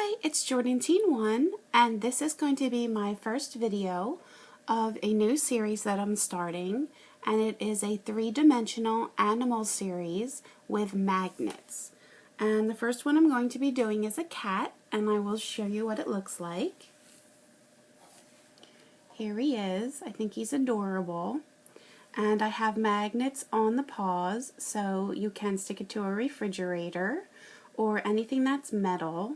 Hi, it's Jordan Teen 1, and this is going to be my first video of a new series that I'm starting, and it is a three-dimensional animal series with magnets. And the first one I'm going to be doing is a cat, and I will show you what it looks like. Here he is. I think he's adorable. And I have magnets on the paws, so you can stick it to a refrigerator or anything that's metal.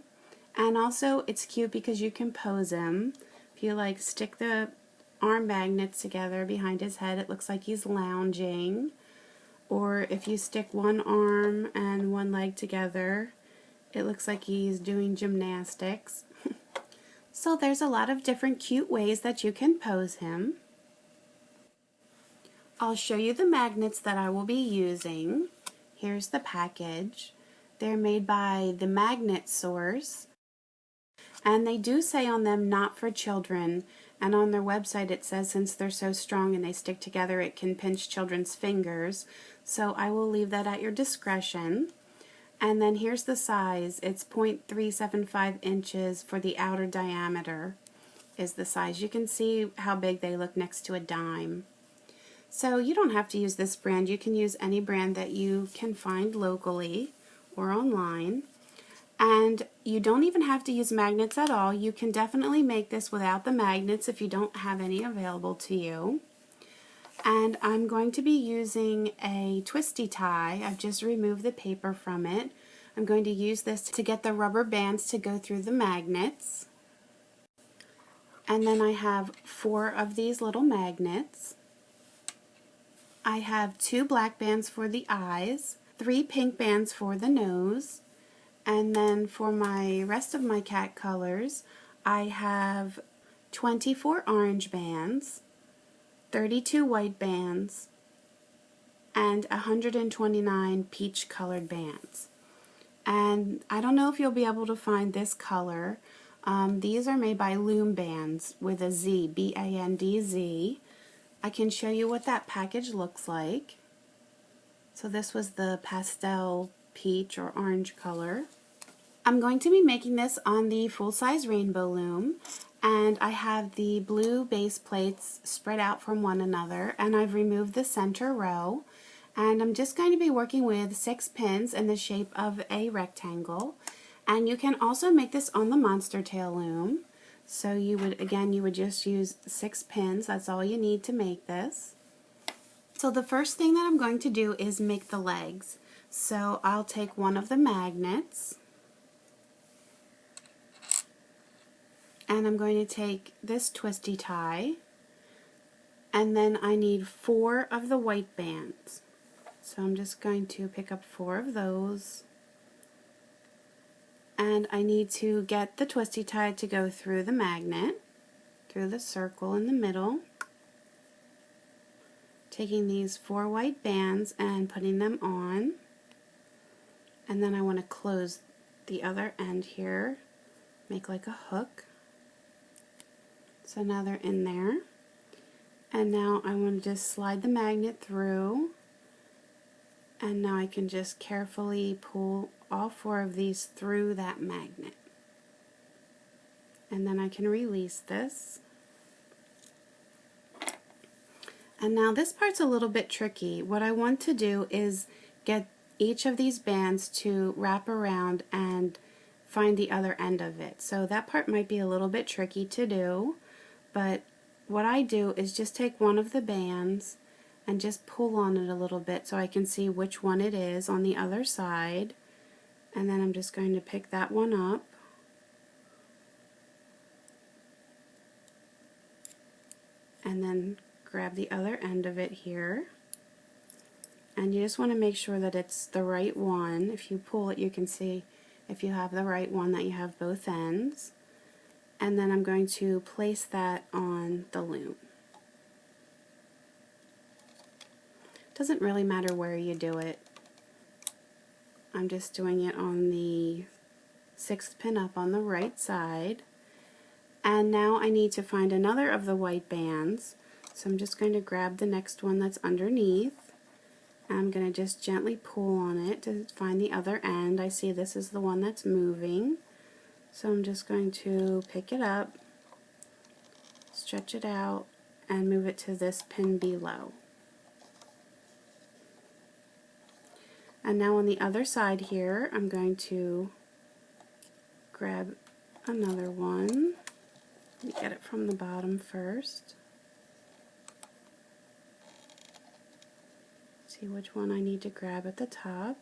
And also it's cute because you can pose him. If you like stick the arm magnets together behind his head, it looks like he's lounging. Or if you stick one arm and one leg together, it looks like he's doing gymnastics. So there's a lot of different cute ways that you can pose him. I'll show you the magnets that I will be using. Here's the package. They're made by the Magnet Source. And they do say on them not for children, and on their website it says since they're so strong and they stick together it can pinch children's fingers, so I will leave that at your discretion. And then here's the size. It's 0.375 inches for the outer diameter is the size. You can see how big they look next to a dime. So you don't have to use this brand. You can use any brand that you can find locally or online. And you don't even have to use magnets at all. You can definitely make this without the magnets if you don't have any available to you. And I'm going to be using a twisty tie. I've just removed the paper from it. I'm going to use this to get the rubber bands to go through the magnets. And then I have 4 of these little magnets. I have 2 black bands for the eyes, 3 pink bands for the nose, and then for my rest of my cat colors, I have 24 orange bands, 32 white bands, and 129 peach colored bands. And I don't know if you'll be able to find this color. These are made by Loom bands with a Z, B-A-N-D-Z. I can show you what that package looks like. So this was the pastel peach or orange color. I'm going to be making this on the full-size rainbow loom, and I have the blue base plates spread out from one another, and I've removed the center row, and I'm just going to be working with 6 pins in the shape of a rectangle. And you can also make this on the monster tail loom. So you would just use 6 pins. That's all you need to make this. So the first thing that I'm going to do is make the legs. So I'll take one of the magnets, and I'm going to take this twisty tie, and then I need 4 of the white bands. So I'm just going to pick up 4 of those, and I need to get the twisty tie to go through the magnet, through the circle in the middle, taking these 4 white bands and putting them on. And then I want to close the other end here, make like a hook. So now they're in there. And now I want to just slide the magnet through. And now I can just carefully pull all 4 of these through that magnet. And then I can release this. And now this part's a little bit tricky. What I want to do is get each of these bands to wrap around and find the other end of it. So that part might be a little bit tricky to do, but what I do is just take one of the bands and just pull on it a little bit so I can see which one it is on the other side. And then I'm just going to pick that one up. And then grab the other end of it here. And you just want to make sure that it's the right one. If you pull it, you can see if you have the right one that you have both ends. And then I'm going to place that on the loom. Doesn't really matter where you do it. I'm just doing it on the 6th pin up on the right side. And now I need to find another of the white bands. So I'm just going to grab the next one that's underneath. I'm going to just gently pull on it to find the other end. I see this is the one that's moving. So I'm just going to pick it up, stretch it out, and move it to this pin below. And now on the other side here, I'm going to grab another one. Let me get it from the bottom first. See which one I need to grab at the top.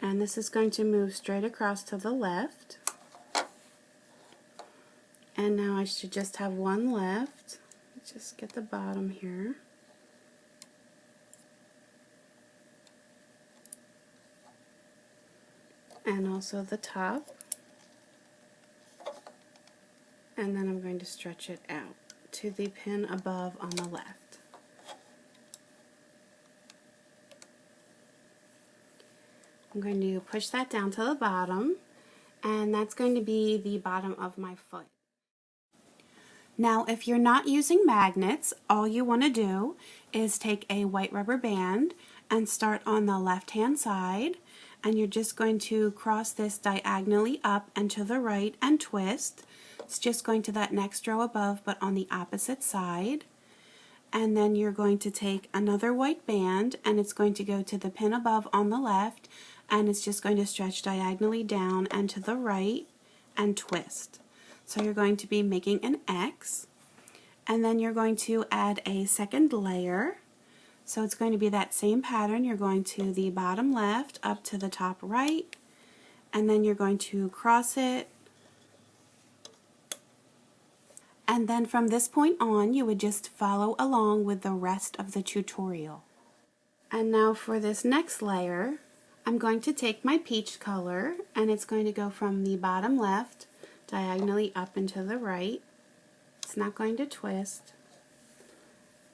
And this is going to move straight across to the left. And now I should just have one left. Let's just get the bottom here. And also the top. And then I'm going to stretch it out to the pin above on the left. I'm going to push that down to the bottom, and that's going to be the bottom of my foot. Now, if you're not using magnets, all you want to do is take a white rubber band and start on the left-hand side, and you're just going to cross this diagonally up and to the right and twist. It's just going to that next row above, but on the opposite side. And then you're going to take another white band, and it's going to go to the pin above on the left, and it's just going to stretch diagonally down and to the right and twist. So you're going to be making an X, and then you're going to add a second layer. So it's going to be that same pattern. You're going to the bottom left up to the top right, and then you're going to cross it. And then from this point on, you would just follow along with the rest of the tutorial. And now for this next layer, I'm going to take my peach color, and it's going to go from the bottom left diagonally up and to the right. It's not going to twist.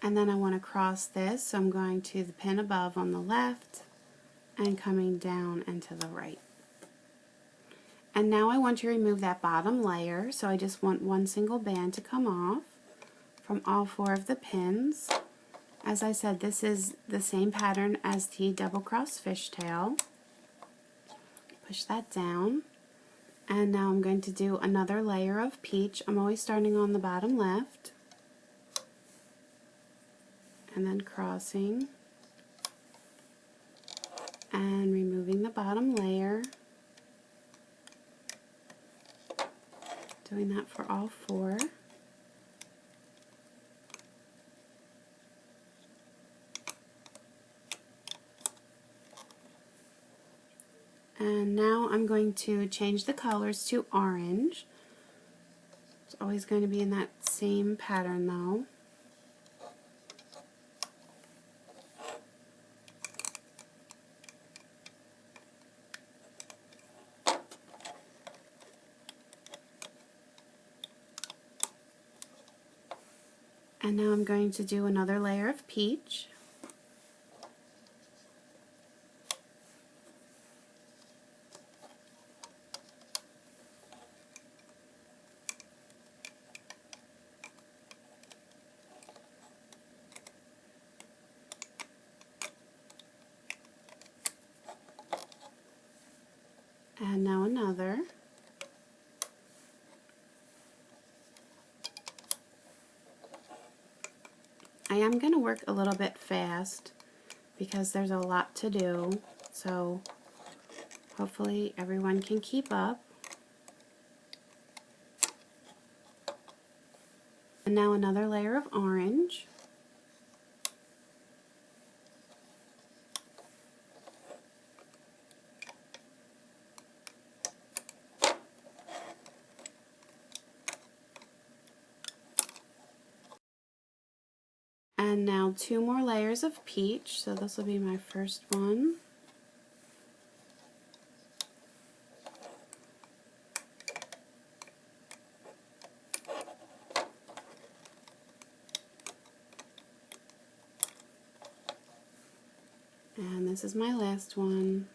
And then I want to cross this, so I'm going to the pin above on the left and coming down and to the right. And now I want to remove that bottom layer, so I just want one single band to come off from all four of the pins. As I said, this is the same pattern as the double-cross fishtail. Push that down. And now I'm going to do another layer of peach. I'm always starting on the bottom left. And then crossing. And removing the bottom layer. Doing that for all four. And now I'm going to change the colors to orange. It's always going to be in that same pattern though. And now I'm going to do another layer of peach. And now another. I am going to work a little bit fast because there's a lot to do, so hopefully everyone can keep up. And now another layer of orange. And now two more layers of peach, so this will be my first one. And this is my last one.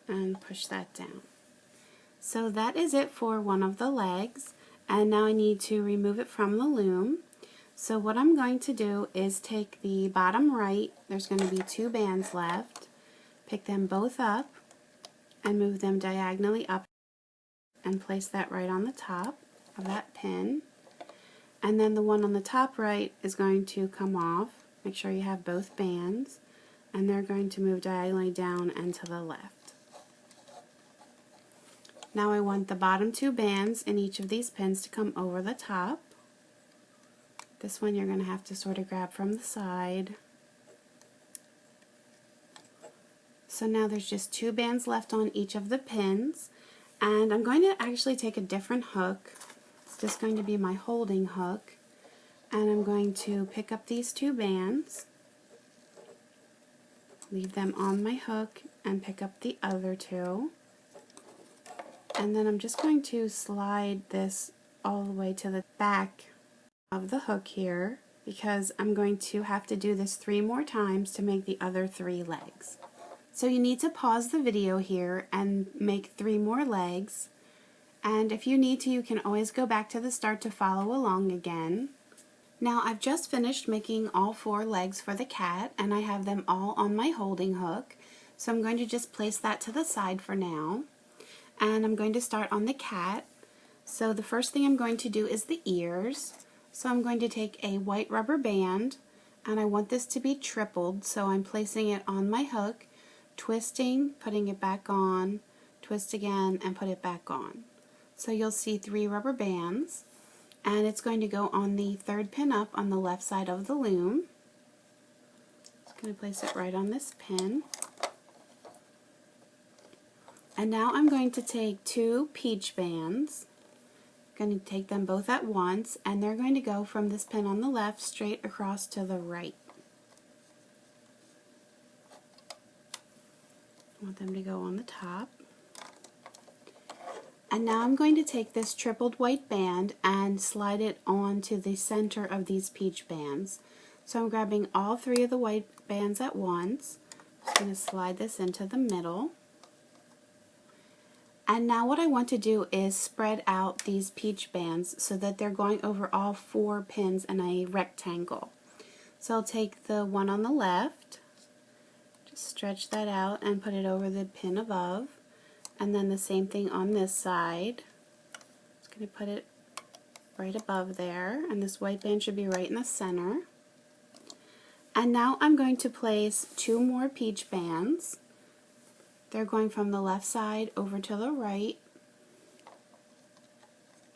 and push that down. So that is it for one of the legs, and now I need to remove it from the loom. So what I'm going to do is take the bottom right, there's going to be 2 bands left, pick them both up and move them diagonally up and place that right on the top of that pin. And then the one on the top right is going to come off. Make sure you have both bands, and they're going to move diagonally down and to the left. Now I want the bottom 2 bands in each of these pins to come over the top. This one you're going to have to sort of grab from the side. So now there's just 2 bands left on each of the pins, and I'm going to actually take a different hook. It's just going to be my holding hook, and I'm going to pick up these 2 bands, leave them on my hook, and pick up the other 2. And then I'm just going to slide this all the way to the back of the hook here, because I'm going to have to do this 3 more times to make the other 3 legs. So you need to pause the video here and make 3 more legs, and if you need to, you can always go back to the start to follow along again. Now I've just finished making all 4 legs for the cat, and I have them all on my holding hook, so I'm going to just place that to the side for now, and I'm going to start on the cat. So the first thing I'm going to do is the ears. So I'm going to take a white rubber band, and I want this to be tripled, so I'm placing it on my hook, twisting, putting it back on, twist again, and put it back on. So you'll see 3 rubber bands, and it's going to go on the 3rd pin up on the left side of the loom. Just going to place it right on this pin. And now I'm going to take 2 peach bands. Going to take them both at once, and they're going to go from this pin on the left straight across to the right. I want them to go on the top. And now I'm going to take this tripled white band and slide it onto the center of these peach bands. So I'm grabbing all 3 of the white bands at once. I'm just going to slide this into the middle. And now what I want to do is spread out these peach bands so that they're going over all 4 pins in a rectangle. So I'll take the one on the left, just stretch that out and put it over the pin above, and then the same thing on this side. Just going to put it right above there, and this white band should be right in the center. And now I'm going to place 2 more peach bands. They're going from the left side over to the right,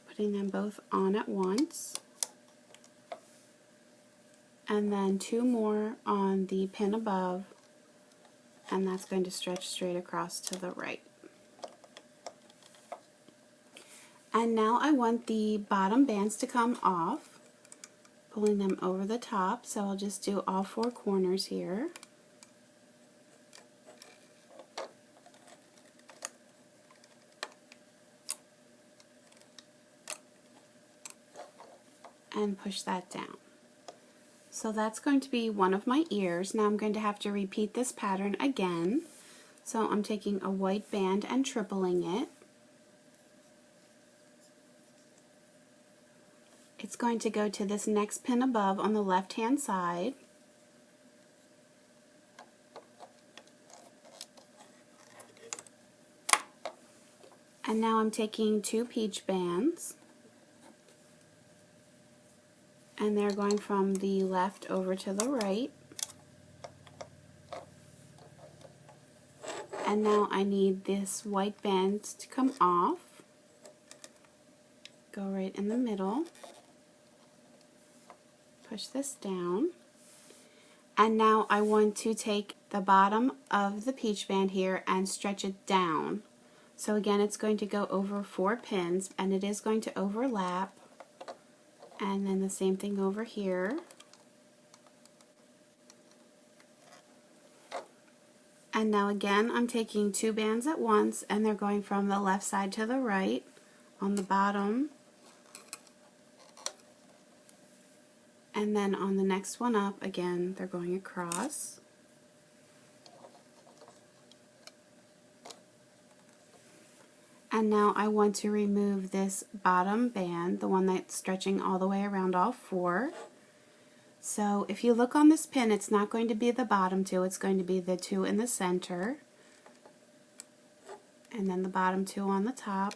putting them both on at once, and then 2 more on the pin above, and that's going to stretch straight across to the right. And now I want the bottom bands to come off, pulling them over the top, so I'll just do all 4 corners here. And push that down. So that's going to be one of my ears. Now I'm going to have to repeat this pattern again. So I'm taking a white band and tripling it. It's going to go to this next pin above on the left hand side. And now I'm taking 2 peach bands, and they're going from the left over to the right. And now I need this white band to come off. Go right in the middle. Push this down. And now I want to take the bottom of the peach band here and stretch it down. So again, it's going to go over 4 pins, and it is going to overlap. And then the same thing over here. And now again, I'm taking 2 bands at once, and they're going from the left side to the right on the bottom. And then on the next one up, again, they're going across. And now I want to remove this bottom band, the one that's stretching all the way around all four. So if you look on this pin, it's not going to be the bottom two, it's going to be the two in the center, and then the bottom two on the top.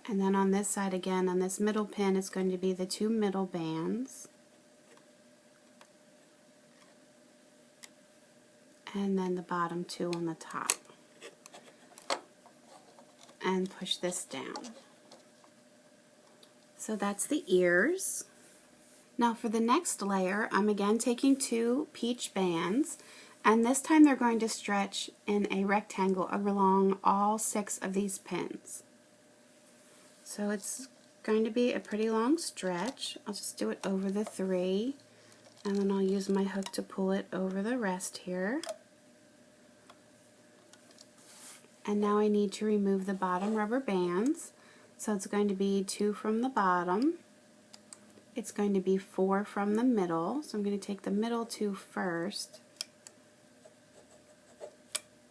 And then on this side again, on this middle pin, it's going to be the two middle bands. And then the bottom two on the top. And push this down. So that's the ears. Now for the next layer, I'm again taking two peach bands, and this time they're going to stretch in a rectangle along all 6 of these pins. So it's going to be a pretty long stretch. I'll just do it over the 3, and then I'll use my hook to pull it over the rest here. And now I need to remove the bottom rubber bands. So it's going to be 2 from the bottom. It's going to be 4 from the middle. So I'm going to take the middle 2 first.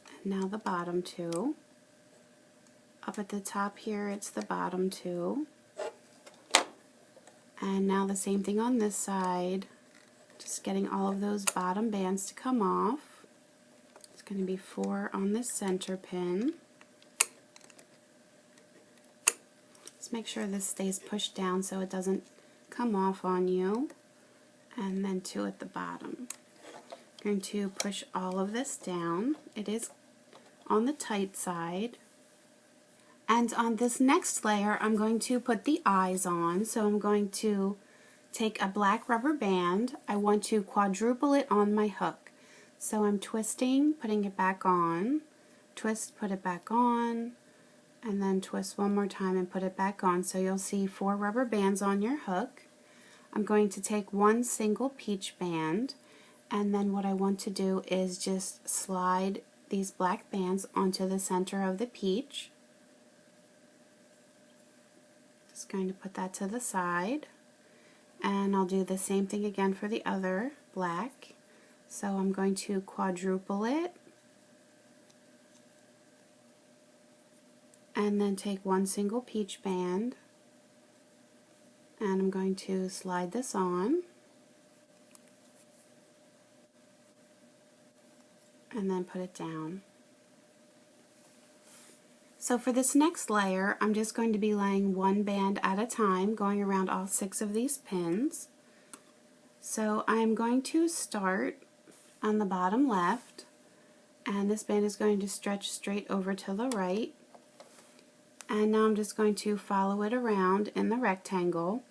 And now the bottom 2. Up at the top here, it's the bottom 2. And now the same thing on this side. Just getting all of those bottom bands to come off. It's going to be 4 on this center pin. Just make sure this stays pushed down so it doesn't come off on you. And then 2 at the bottom. I'm going to push all of this down. It is on the tight side. And on this next layer, I'm going to put the eyes on. So I'm going to take a black rubber band. I want to quadruple it on my hook. So I'm twisting, putting it back on, twist, put it back on, and then twist one more time and put it back on. So you'll see 4 rubber bands on your hook. I'm going to take 1 single peach band, and then what I want to do is just slide these black bands onto the center of the peach. Just going to put that to the side, and I'll do the same thing again for the other black. So I'm going to quadruple it, and then take 1 single peach band, and I'm going to slide this on, and then put it down. So for this next layer, I'm just going to be laying 1 band at a time, going around all 6 of these pins. So I'm going to start on the bottom left, and this band is going to stretch straight over to the right. And now I'm just going to follow it around in the rectangle.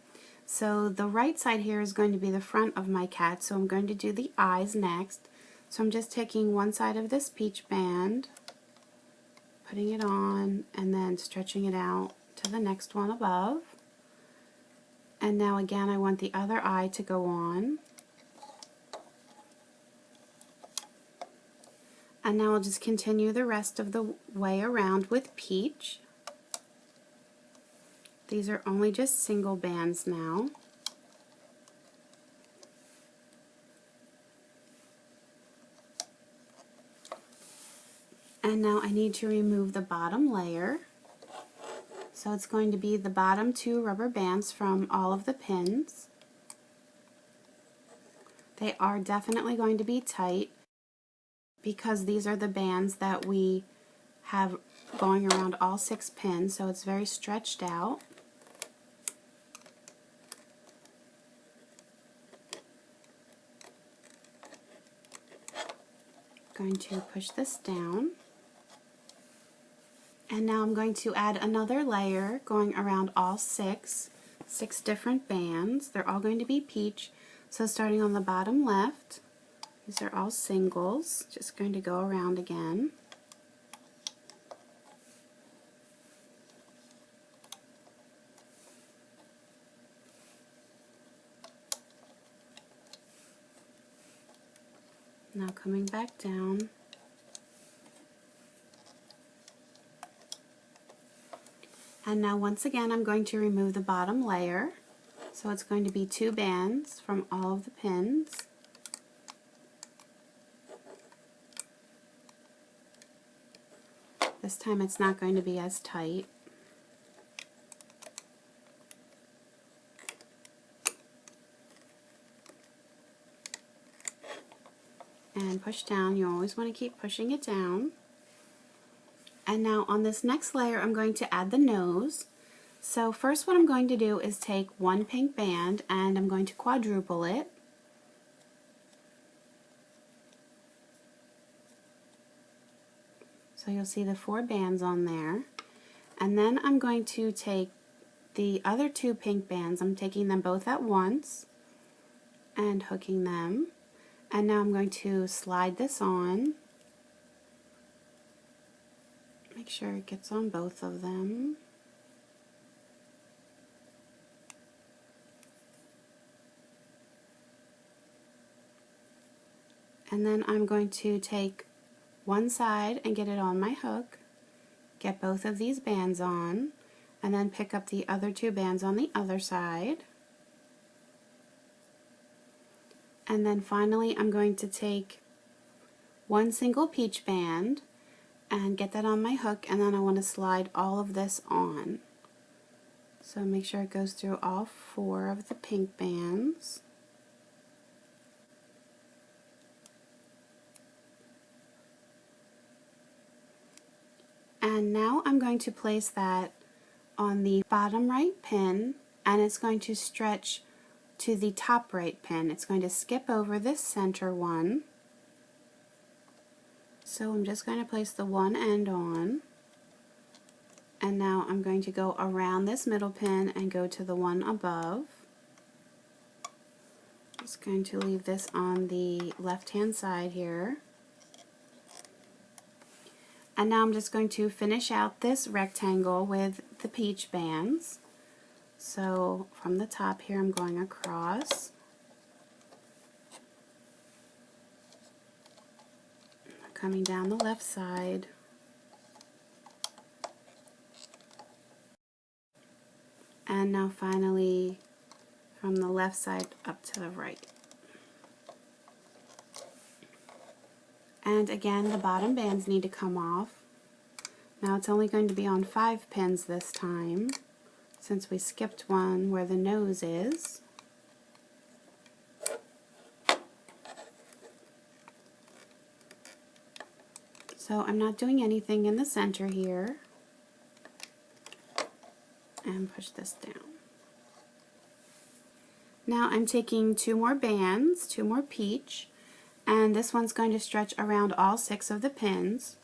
So the right side here is going to be the front of my cat, so I'm going to do the eyes next. So I'm just taking one side of this peach band, putting it on, and then stretching it out to the next one above. And now again I want the other eye to go on. And now I'll just continue the rest of the way around with peach. These are only just single bands now. And now I need to remove the bottom layer. So it's going to be the bottom 2 rubber bands from all of the pins. They are definitely going to be tight because these are the bands that we have going around all 6 pins, so it's very stretched out. Going to push this down. And now I'm going to add another layer going around all 6 different bands. They're all going to be peach. So starting on the bottom left, these are all singles. Just going to go around again. Now coming back down. And now once again I'm going to remove the bottom layer. So it's going to be 2 bands from all of the pins. This time it's not going to be as tight. And push down. You always want to keep pushing it down. And now on this next layer I'm going to add the nose. So first what I'm going to do is take one pink band and I'm going to quadruple it. So you'll see the 4 bands on there. And then I'm going to take the other 2 pink bands, I'm taking them both at once and hooking them. And now I'm going to slide this on. Make sure it gets on both of them. And then I'm going to take one side and get it on my hook, get both of these bands on, and then pick up the other 2 bands on the other side. And then finally I'm going to take one single peach band and get that on my hook, and then I want to slide all of this on. So make sure it goes through all 4 of the pink bands. And now I'm going to place that on the bottom right pin, and it's going to stretch to the top right pin. It's going to skip over this center one. So I'm just going to place the one end on, and now I'm going to go around this middle pin and go to the one above. Just going to leave this on the left hand side here. And now I'm just going to finish out this rectangle with the peach bands. So from the top here I'm going across. Coming down the left side. And now finally from the left side up to the right. And again, the bottom bands need to come off. Now it's only going to be on 5 pins this time, since we skipped one where the nose is. So I'm not doing anything in the center here. And push this down. Now I'm taking 2 more bands, 2 more peach, and this one's going to stretch around all 6 of the pins.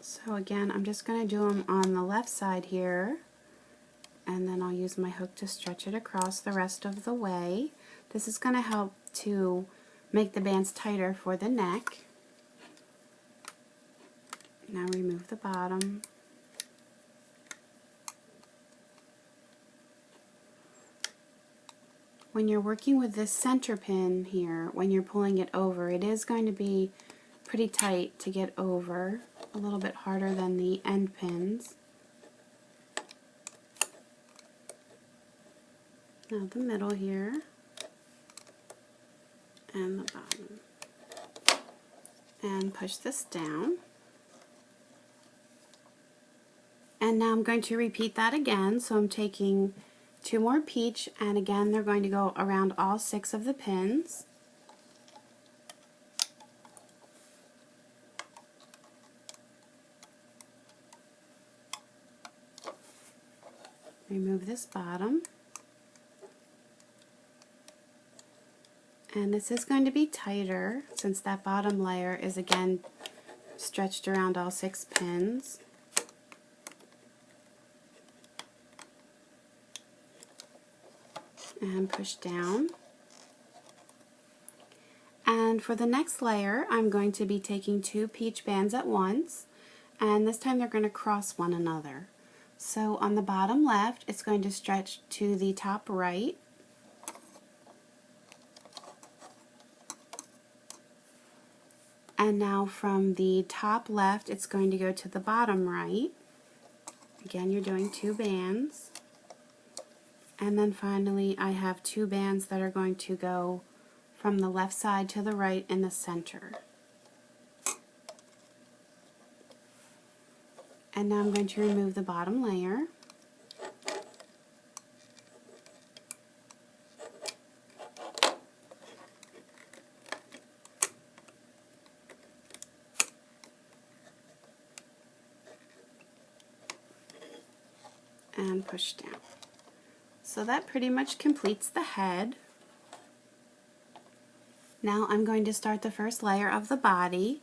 So again, I'm just going to do them on the left side here, and then I'll use my hook to stretch it across the rest of the way. This is going to help to make the bands tighter for the neck. Now remove the bottom. When you're working with this center pin here, when you're pulling it over, it is going to be pretty tight to get over, a little bit harder than the end pins. Now the middle here, and the bottom. And push this down. And now I'm going to repeat that again, so I'm taking 2 more peach, and again they're going to go around all 6 of the pins. Remove this bottom. And this is going to be tighter since that bottom layer is again stretched around all 6 pins. And push down. And for the next layer, I'm going to be taking 2 peach bands at once, and this time they're going to cross one another. So on the bottom left, it's going to stretch to the top right. And now from the top left, it's going to go to the bottom right. Again, you're doing 2 bands. And then finally, I have 2 bands that are going to go from the left side to the right in the center. And now I'm going to remove the bottom layer. And push down. So that pretty much completes the head. Now I'm going to start the first layer of the body,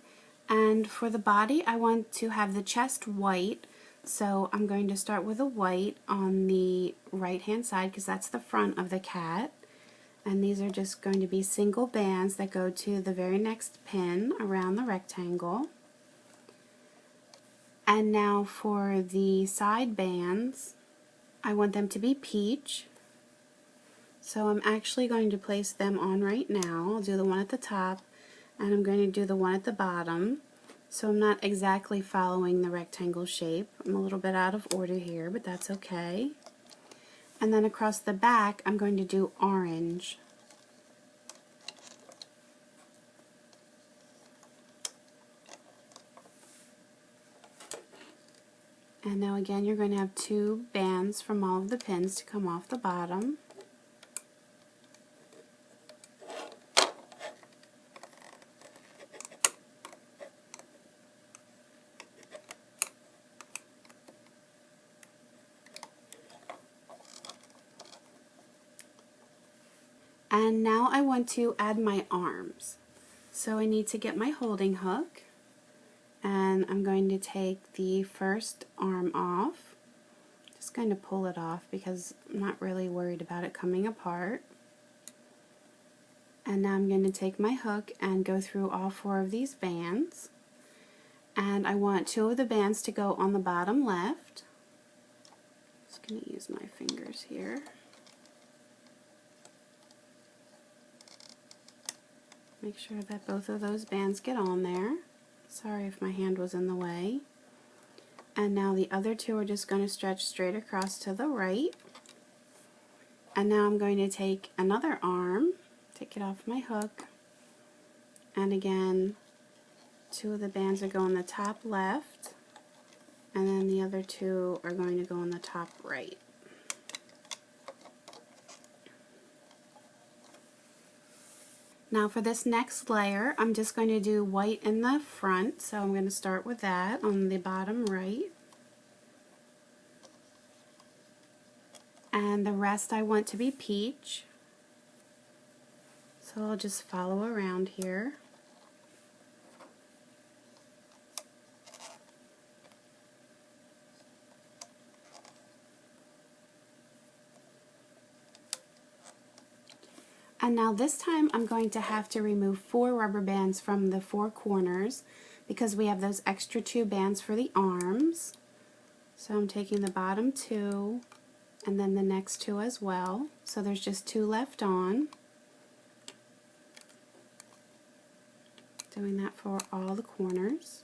and for the body I want to have the chest white, so I'm going to start with a white on the right hand side because that's the front of the cat, and these are just going to be single bands that go to the very next pin around the rectangle. And now for the side bands, I want them to be peach. So I'm actually going to place them on right now. I'll do the one at the top and I'm going to do the one at the bottom. So I'm not exactly following the rectangle shape. I'm a little bit out of order here, but that's okay. And then across the back I'm going to do orange. And now again you're going to have 2 bands from all of the pins to come off the bottom. And now I want to add my arms. So I need to get my holding hook, and I'm going to take the first arm off. Just going to pull it off because I'm not really worried about it coming apart. And now I'm going to take my hook and go through all 4 of these bands. And I want 2 of the bands to go on the bottom left. Just going to use my fingers here. Make sure that both of those bands get on there. Sorry if my hand was in the way. And now the other 2 are just going to stretch straight across to the right. And now I'm going to take another arm, take it off my hook, and again 2 of the bands are going on the top left, and then the other 2 are going to go on the top right. Now for this next layer, I'm just going to do white in the front, so I'm going to start with that on the bottom right. And the rest I want to be peach. So I'll just follow around here. And now this time I'm going to have to remove 4 rubber bands from the 4 corners because we have those extra 2 bands for the arms. So I'm taking the bottom 2 and then the next 2 as well. So there's just 2 left on. Doing that for all the corners.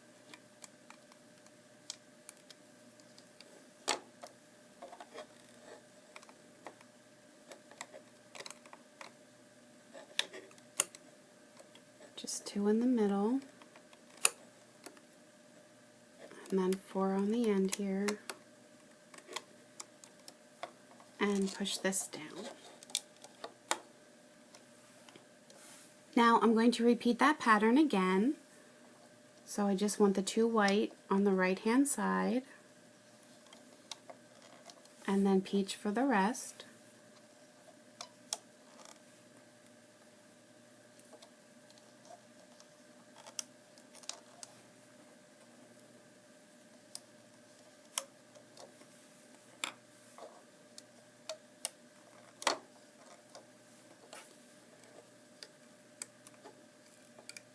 Just 2 in the middle, and then 4 on the end here, and push this down. Now I'm going to repeat that pattern again. So I just want the 2 white on the right hand side, and then peach for the rest.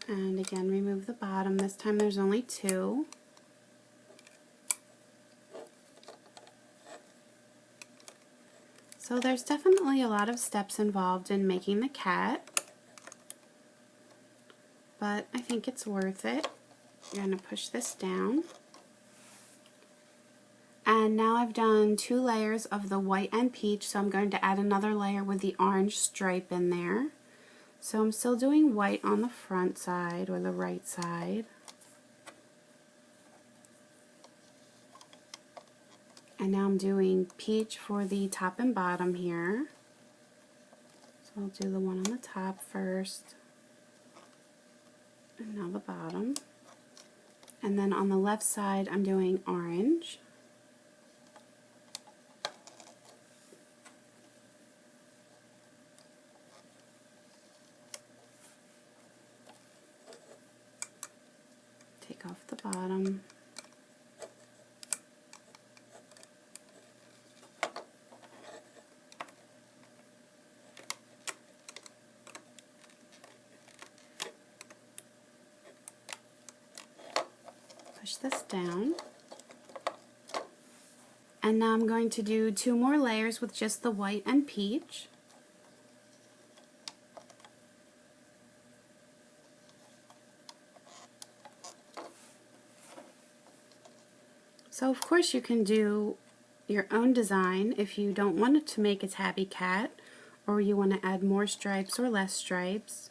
And again, remove the bottom. This time there's only 2. So there's definitely a lot of steps involved in making the cat, but I think it's worth it. You're going to push this down. And now I've done 2 layers of the white and peach, so I'm going to add another layer with the orange stripe in there. So I'm still doing white on the front side or the right side. And now I'm doing peach for the top and bottom here. So I'll do the one on the top first, and now the bottom. And then on the left side I'm doing orange. Take off the bottom. Push this down. And now I'm going to do 2 more layers with just the white and peach. So of course you can do your own design if you don't want it to make a tabby cat, or you want to add more stripes or less stripes.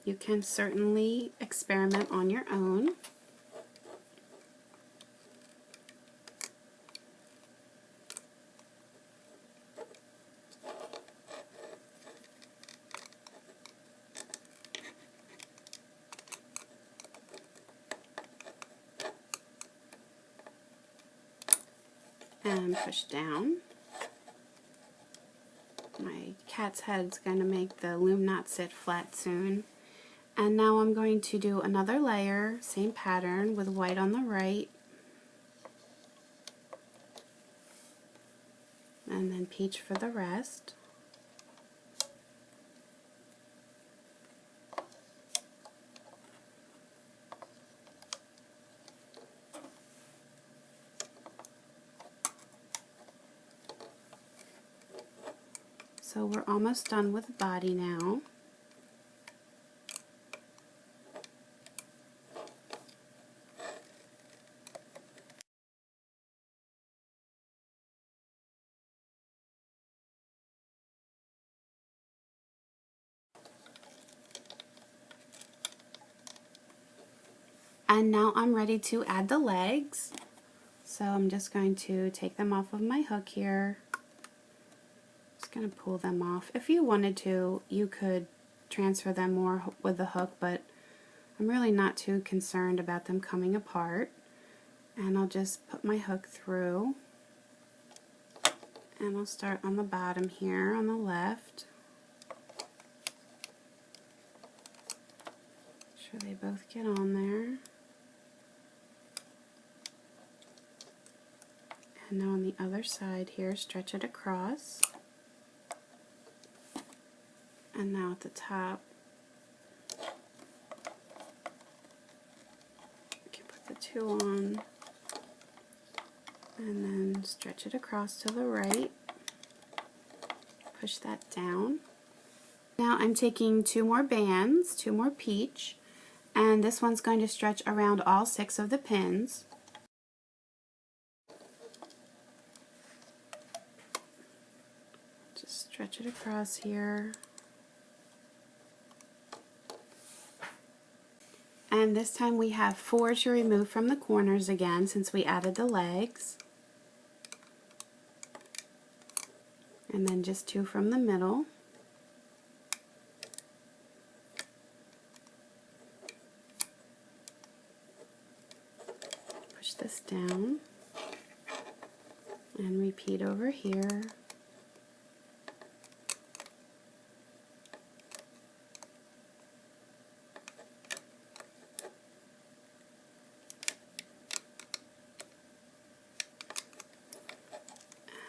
You can certainly experiment on your own. And push down. My cat's head's going to make the loom knot sit flat soon. And now I'm going to do another layer, same pattern, with white on the right, and then peach for the rest. So we're almost done with the body now. And now I'm ready to add the legs. So I'm just going to take them off of my hook here. Just going to pull them off. If you wanted to, you could transfer them more with the hook, but I'm really not too concerned about them coming apart. And I'll just put my hook through. And I'll start on the bottom here on the left. Make sure they both get on there. And now on the other side here, stretch it across. And now at the top, you can put the 2 on, and then stretch it across to the right. Push that down. Now I'm taking 2 more bands, 2 more peach, and this one's going to stretch around all 6 of the pins. Just stretch it across here. And this time we have 4 to remove from the corners again, since we added the legs. And then just 2 from the middle. Push this down. And repeat over here.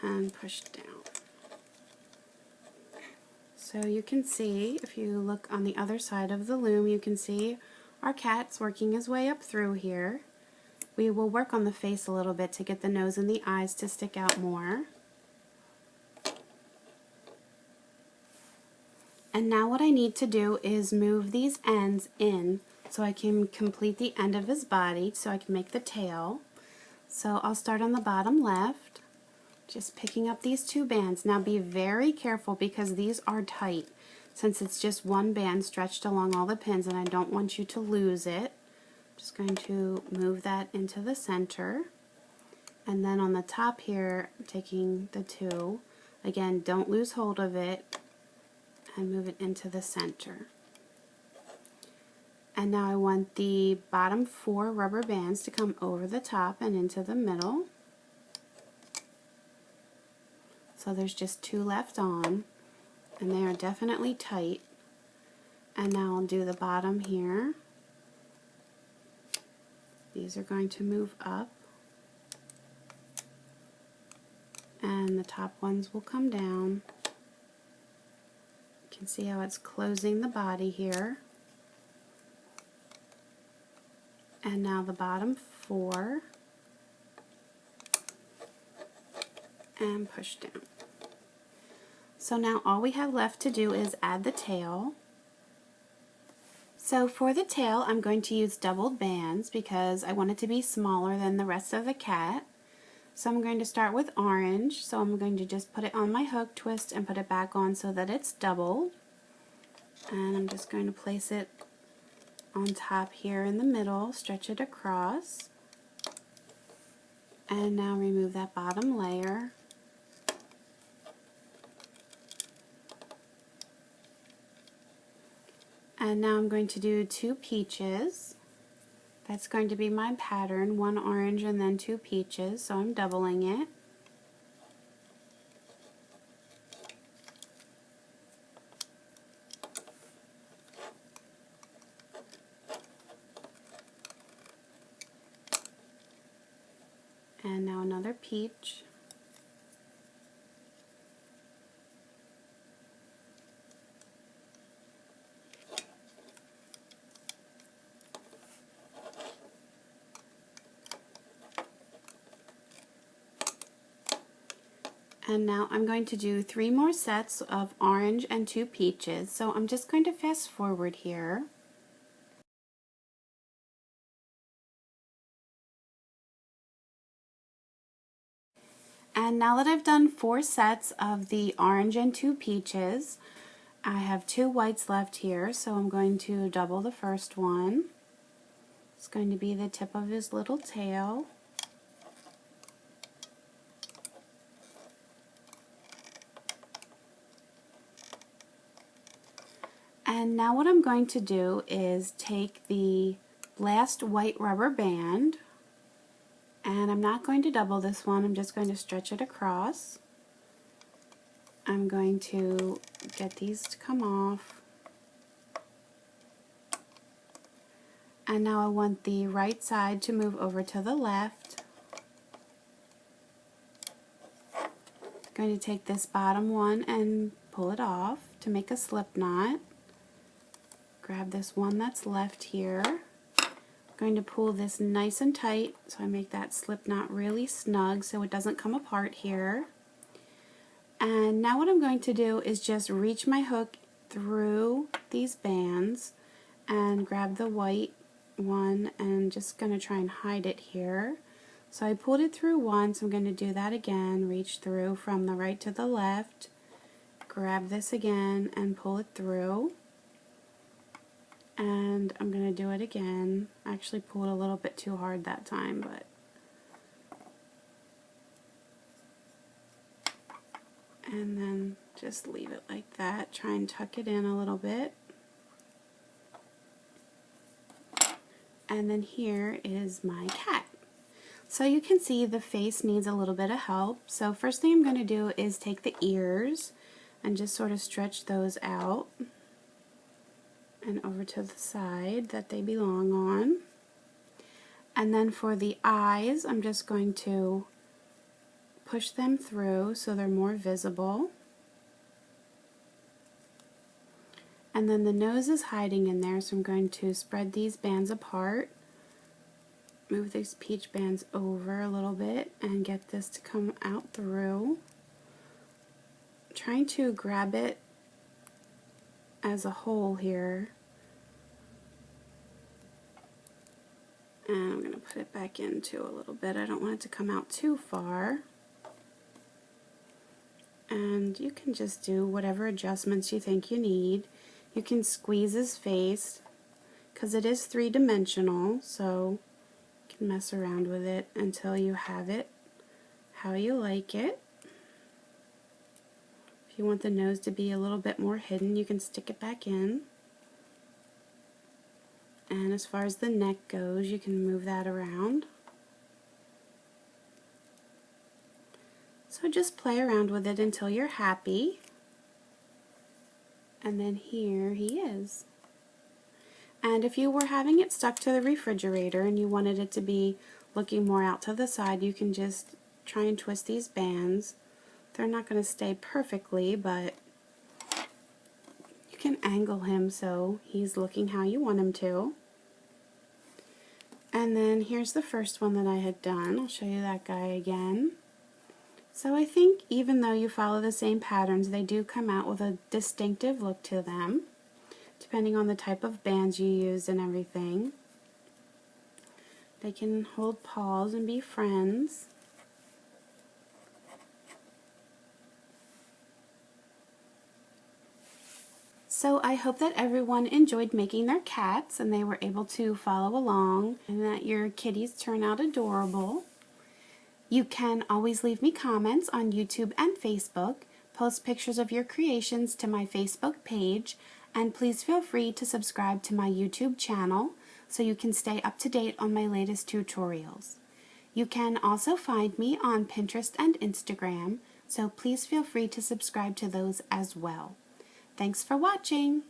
And push down. So you can see, if you look on the other side of the loom, you can see our cat's working his way up through here. We will work on the face a little bit to get the nose and the eyes to stick out more. And now what I need to do is move these ends in so I can complete the end of his body, so I can make the tail. So I'll start on the bottom left. Just picking up these 2 bands. Now be very careful because these are tight, since it's just one band stretched along all the pins, and I don't want you to lose it. Just going to move that into the center. And then on the top here, I'm taking the 2. Again, don't lose hold of it, and move it into the center. And now I want the bottom 4 rubber bands to come over the top and into the middle. So there's just 2 left on, and they are definitely tight. And now I'll do the bottom here. These are going to move up, and the top ones will come down. You can see how it's closing the body here. And now the bottom 4, and push down. So now all we have left to do is add the tail. So for the tail, I'm going to use doubled bands because I want it to be smaller than the rest of the cat. So I'm going to start with orange. So I'm going to just put it on my hook, twist, and put it back on so that it's doubled. And I'm just going to place it on top here in the middle, stretch it across. And now remove that bottom layer. And now I'm going to do 2 peaches. That's going to be my pattern, 1 orange and then 2 peaches, so I'm doubling it. And now another peach. And now I'm going to do 3 more sets of orange and 2 peaches. So I'm just going to fast forward here. And now that I've done 4 sets of the orange and 2 peaches, I have 2 whites left here, so I'm going to double the first one. It's going to be the tip of his little tail. And now what I'm going to do is take the last white rubber band, and I'm not going to double this one, I'm just going to stretch it across. I'm going to get these to come off. And now I want the right side to move over to the left. I'm going to take this bottom one and pull it off to make a slip knot. Grab this one that's left here. I'm going to pull this nice and tight so I make that slip knot really snug so it doesn't come apart here. And now what I'm going to do is just reach my hook through these bands and grab the white one, and just going to try and hide it here. So I pulled it through once, I'm going to do that again, reach through from the right to the left, grab this again and pull it through. And I'm going to do it again. I actually pulled a little bit too hard that time, but and then just leave it like that. Try and tuck it in a little bit. And then here is my cat. So you can see the face needs a little bit of help. So first thing I'm going to do is take the ears and just sort of stretch those out and over to the side that they belong on. And then for the eyes, I'm just going to push them through so they're more visible. And then the nose is hiding in there, so I'm going to spread these bands apart, move these peach bands over a little bit, and get this to come out through. I'm trying to grab it as a whole here. And I'm going to put it back into a little bit. I don't want it to come out too far. And you can just do whatever adjustments you think you need. You can squeeze his face. because it is three-dimensional, so you can mess around with it until you have it how you like it. If you want the nose to be a little bit more hidden, you can stick it back in. And as far as the neck goes, you can move that around. So just play around with it until you're happy. And then here he is. And if you were having it stuck to the refrigerator and you wanted it to be looking more out to the side, you can just try and twist these bands. They're not going to stay perfectly, but you can angle him so he's looking how you want him to. And then here's the first one that I had done. I'll show you that guy again. So I think even though you follow the same patterns, they do come out with a distinctive look to them, depending on the type of bands you use and everything. They can hold paws and be friends. So I hope that everyone enjoyed making their cats and they were able to follow along and that your kitties turn out adorable. You can always leave me comments on YouTube and Facebook, post pictures of your creations to my Facebook page, and please feel free to subscribe to my YouTube channel so you can stay up to date on my latest tutorials. You can also find me on Pinterest and Instagram, so please feel free to subscribe to those as well. Thanks for watching!